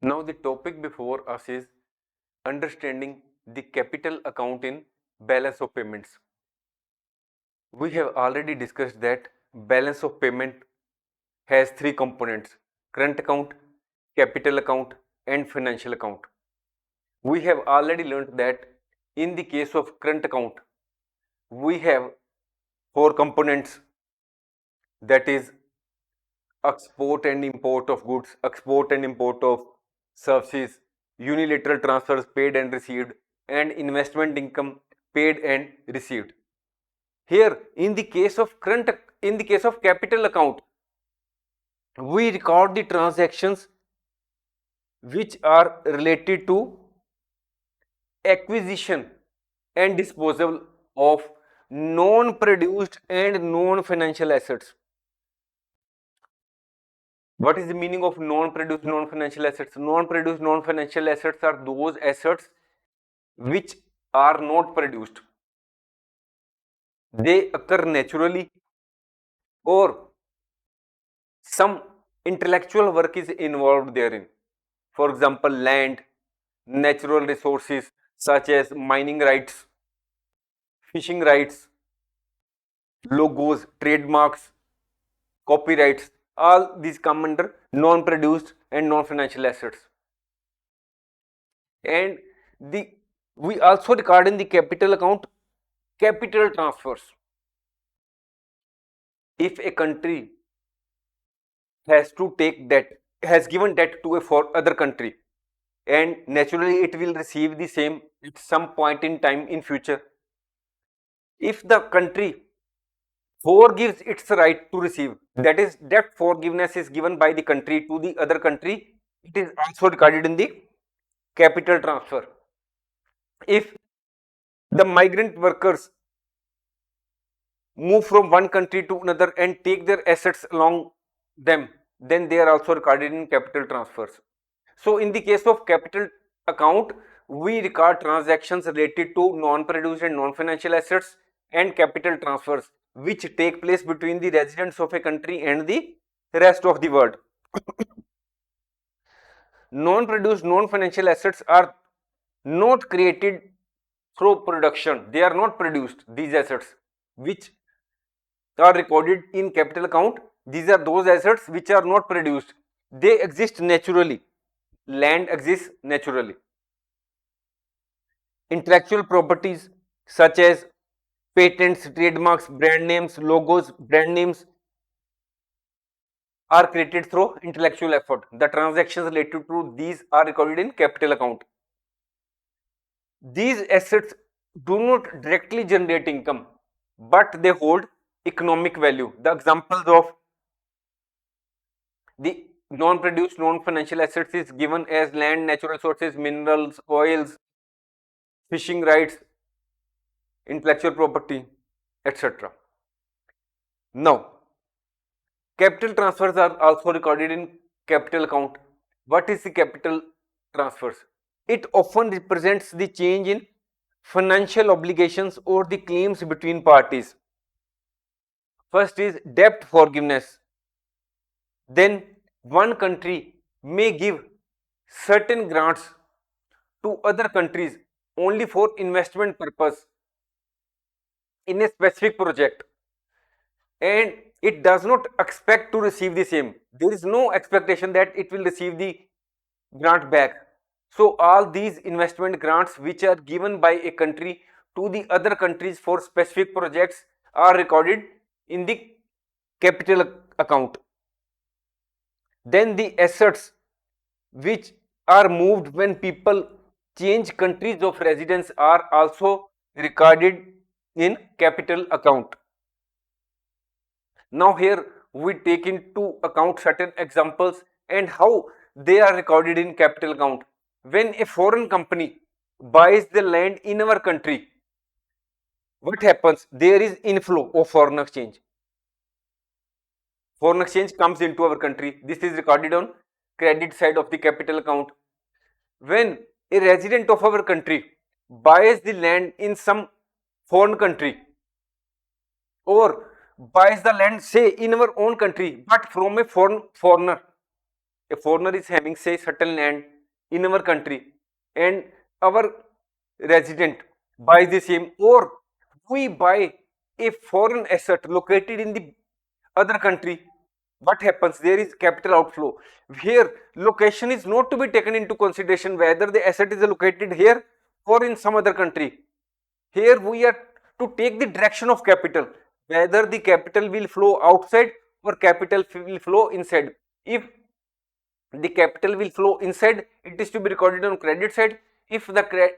Now the topic before us is understanding the capital account in balance of payments. We have already discussed that balance of payment has three components: current account, capital account, and financial account. We have already learned that in the case of current account, we have four components, that is export and import of goods, export and import of services, unilateral transfers paid and received, and investment income paid and received. Here, in the case of capital account, we record the transactions which are related to acquisition and disposal of non-produced and non-financial assets. What is the meaning of non-produced non-financial assets? Non-produced non-financial assets are those assets which are not produced. They occur naturally, or some intellectual work is involved therein. For example, land, natural resources such as mining rights, fishing rights, logos, trademarks, copyrights, all these come under non-produced and non-financial assets. And the we also record in the capital account capital transfers. If a country has to take debt, has given debt to a for other country, and naturally it will receive the same at some point in time in future. If the country forgives its right to receive, that is debt forgiveness is given by the country to the other country, it is also recorded in the capital transfer. If the migrant workers move from one country to another and take their assets along them, then they are also recorded in capital transfers. So in the case of capital account, we record transactions related to non-produced and non-financial assets and capital transfers which take place between the residents of a country and the rest of the world. Non-produced non-financial assets are not created through production. They are not produced, these assets which are recorded in capital account. These are those assets which are not produced. They exist naturally. Land exists naturally. Intellectual properties such as patents, trademarks, brand names, logos, brand names are created through intellectual effort. The transactions related to these are recorded in capital account. These assets do not directly generate income, but they hold economic value. The examples of the non-produced non-financial assets is given as land, natural resources, minerals, oils, fishing rights, intellectual property, etc. Now, capital transfers are also recorded in capital account. What is the capital transfers? It often represents the change in financial obligations or the claims between parties. First is debt forgiveness. Then one country may give certain grants to other countries only for investment purpose in a specific project, and it does not expect to receive the same. There is no expectation that it will receive the grant back. So all these investment grants which are given by a country to the other countries for specific projects are recorded in the capital account. Then the assets which are moved when people change countries of residence are also recorded in capital account. Now here we take into account certain examples and how they are recorded in capital account. When a foreign company buys the land in our country, what happens? There is inflow of foreign exchange. Foreign exchange comes into our country. This is recorded on credit side of the capital account. When a resident of our country buys the land in some foreign country, or buys the land say in our own country but from a foreigner, a foreigner is having say certain land in our country and our resident buys the same, or we buy a foreign asset located in the other country, what happens? There is capital outflow. Here location is not to be taken into consideration, whether the asset is located here or in some other country. Here we are to take the direction of capital, whether the capital will flow outside or capital will flow inside. If the capital will flow inside, it is to be recorded on credit side. If the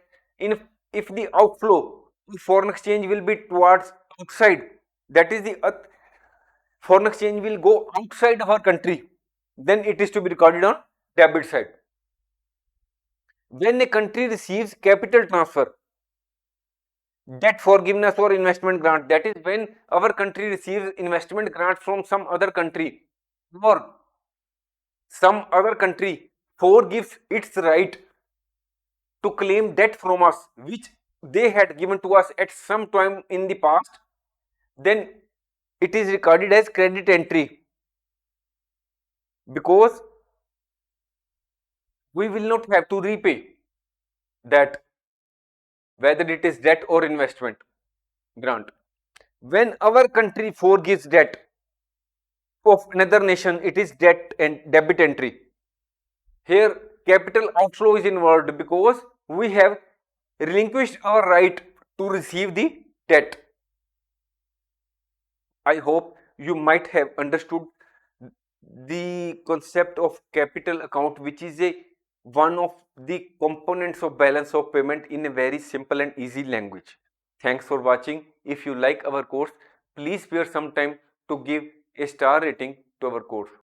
if the outflow of foreign exchange will be towards outside, that is the foreign exchange will go outside of our country, then it is to be recorded on debit side. When a country receives capital transfer, debt forgiveness or investment grant, that is when our country receives investment grant from some other country, or some other country forgives its right to claim debt from us which they had given to us at some time in the past, then it is recorded as credit entry, because we will not have to repay that, whether it is debt or investment grant. When our country forgives debt of another nation, it is debt and debit entry. Here capital outflow is involved because we have relinquished our right to receive the debt. I hope you might have understood the concept of capital account, which is a one of the components of balance of payment, in a very simple and easy language. Thanks for watching. If you like our course, please spare some time to give a star rating to our course.